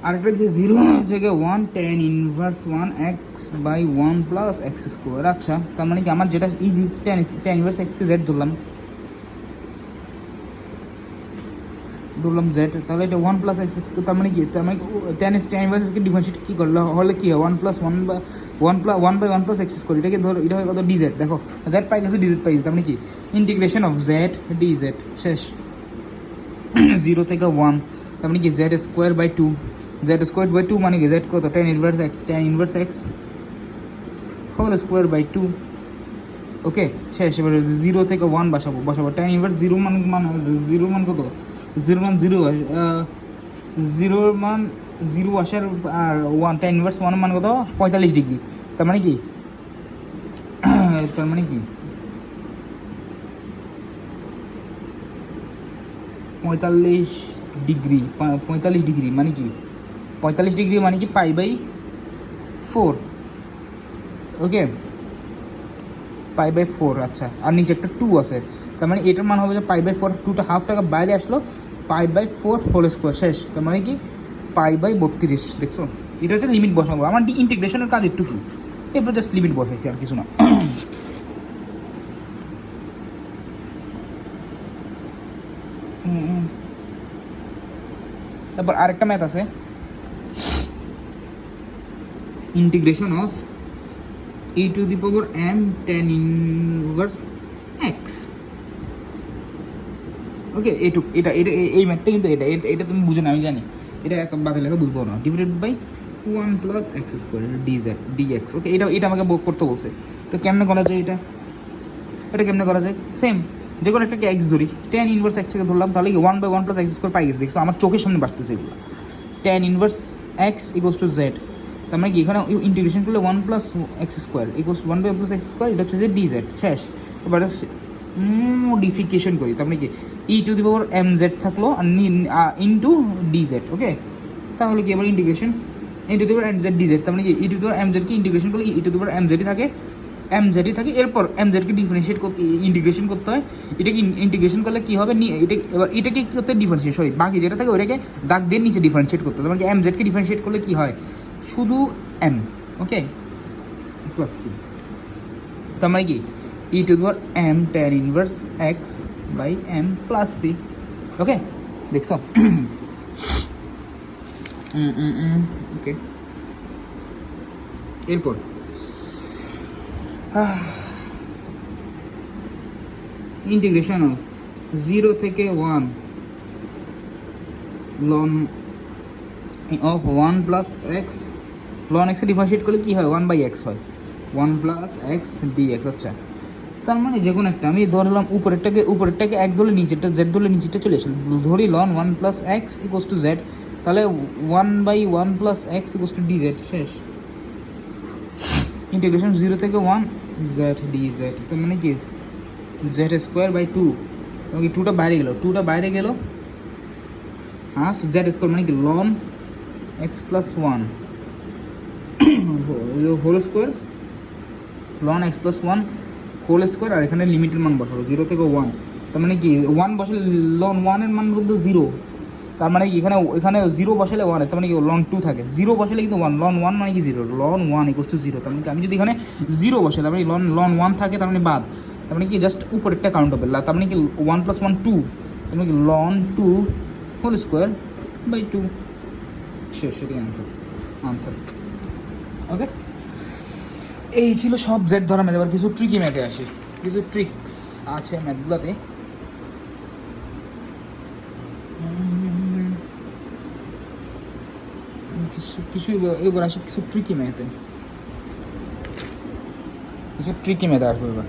আরেকটা যে 0 থেকে 1 tan inverse 1 x by 1 plus x square. আচ্ছা, তার মানে কি আমার যেটা ইজি tan ইনভার্স x কে z ধরলাম z, তাহলে এটা 1 প্লাস এক্স স্কোয়ার। তার মানে কি, তার মানে tan ইনভার্স কে ডিফারেন্সিয়েট কি করলে হলে কি হয় 1 প্লাস 1 বা 1 বাই 1 প্লাস এক্স স্কোয়ার। এটাকে ধর, এটা হয় কত dz। দেখো z পাই গেছে, dz পাই গেছে, তার মানে কি ইন্টিগ্রেশন অফ z dz শেষ। 0 থেকে 1, তার মানে কি z square by 2, z square by 2 মানে কি z কত tan inverse x whole square by 2। Okay শেষ। এবার 0 থেকে 1 বসাবো tan ইনভার্স 0 মান 0 মান কত, 0 মান 0 0 মান 0 আসার আর 1 tan ইনভার্স 1 মান কত 45 ডিগ্রি। তার মানে কি তার মানে কি 45 ডিগ্রি মানে কি 45 ডিগ্রি মানে কি pi by 4। Okay pi by 4। আচ্ছা, আর নিচে একটা 2 আছে, তার মানে এটার মান হবে যে পাই বাই 4, 2টা হাফ টাকা বাইরে আসলো, পাই বাই 4 হোল স্কোয়ার শেষ। তার মানে কি পাই বাই 32। দেখছো, এটা হচ্ছে লিমিট বসাবো। আমার ইন্টিগ্রেশনের কাজ একটু কি, এরপর জাস্ট লিমিট বসাইছি আর কিছু না। তারপর আরেকটা ম্যাথ আছে, integration of e two the power m tan inverse x। ওকে এটা এই ম্যাথটা কিন্তু এটা তুমি বুঝো না, আমি জানি এটা এত বাজে লেখা বুঝবো না। Divided by 1 plus x square dx। Okay এটা আমাকে করতে বলছে। তো কেমনে করা যায় এটা কেমনে করা যায়? সেম, যে কোনো একটাকে এক্স ধরি, tan ইনভার্স এক্স থেকে ধরলাম, তাহলে 1 বাই 1 প্লাস এক্স স্কোয়ার পাই গেছে। দেখছো আমার চোখের সামনে বাঁচতেছে এগুলো। tan inverse x equals to z, তার মানে কি এখানে ইন্টিগ্রেশন করলে 1 plus x square equals to 1 by 1 plus x square, এটা হচ্ছে যে dz শেষ। এবার মডিফিকেশন করি, তার মানে কি e to the power m z থাকলো আর ইন্টু ডিজেড। ওকে, তাহলে কি এবার integration e to the power m z dz, তার মানে কি e to the power m জেডকে ইন্টিগ্রেশন করলে e to the power m জেডই থাকে। এরপর এম জেডকে ডিফারেন্সিয়েট করতে ইন্টিগ্রেশন করতে হয়। এটাকে ইন্টিগ্রেশন করলে কি হবে, এবার এটাকে কি করতে ডিফারেন্সিয়েট, সরি বাকি যেটা থাকে ওটাকে দাগ দিয়ে নিচে ডিফারেন্সিয়েট করতে হয়। তার মানে কি এম জেডকে ডিফারেন্সিয়েট করলে কি হয়, শুধু এম। ওকে প্লাস সি, তার মানে কি e to the power m tan inverse x by m plus c. Okay দেখছো? ওকে, এরপর ইন্টিগ্রেশন অফ 0 থেকে 1 ln of 1 plus x, ln এক্সে ডিফারেন্সিয়েট করলে কি হয় 1 বাই এক্স হয়, 1 প্লাস এক্স dx। আচ্ছা, তার মানে যে কোনো একটা আমি ধরলাম, উপরেরটাকে এক ধরলে নিচেরটা জেড ধরলে নিচেরটা চলে আসলো, ধরি লন 1 plus x equals to z, তাহলে 1 by 1 plus x equals to d z শেষ। ইন্টিগ্রেশন 0 থেকে 1 জেড ডিজেড, তার মানে কি জেড স্কোয়ার বাই 2, কি 2টা বাইরে গেল হাফ জেড স্কোয়ার, মানে কি ln x plus 1 whole square, ln x plus 1 whole square. আর এখানে লিমিটের মান বসাবো 0 থেকে 1, তার মানে কি 1 বসালে লন 1 এর মান কিন্তু 0, তার মানে কি এখানে 0 বসালে 1, তার মানে কি লন 2 থাকে, 0 বসালে কিন্তু 1, লন 1 মানে কি 0, লন 1 ইকুয়ালস টু 0। তার মানে কি আমি যদি এখানে 0 বসাই, তার মানে লন 1 থাকে, তার মানে বাদ, তার মানে কি জাস্ট উপরেরটা কাউন্ট হবে, তার মানে কি 1 প্লাস 1 2, তার মানে কি লন 2 হোল স্কোয়ার বাই 2 শেষ। সেটাই আনসার। ওকে, এই ছিল সব জেড ধরা ম্যাথ। এবার কিছু ট্রিকি ম্যাথে আসে, কিছু ট্রিক্স আছে ম্যাথগুলোতে। কিছু এবার আসে কিছু ট্রিকি ম্যাথে আসবে এবার।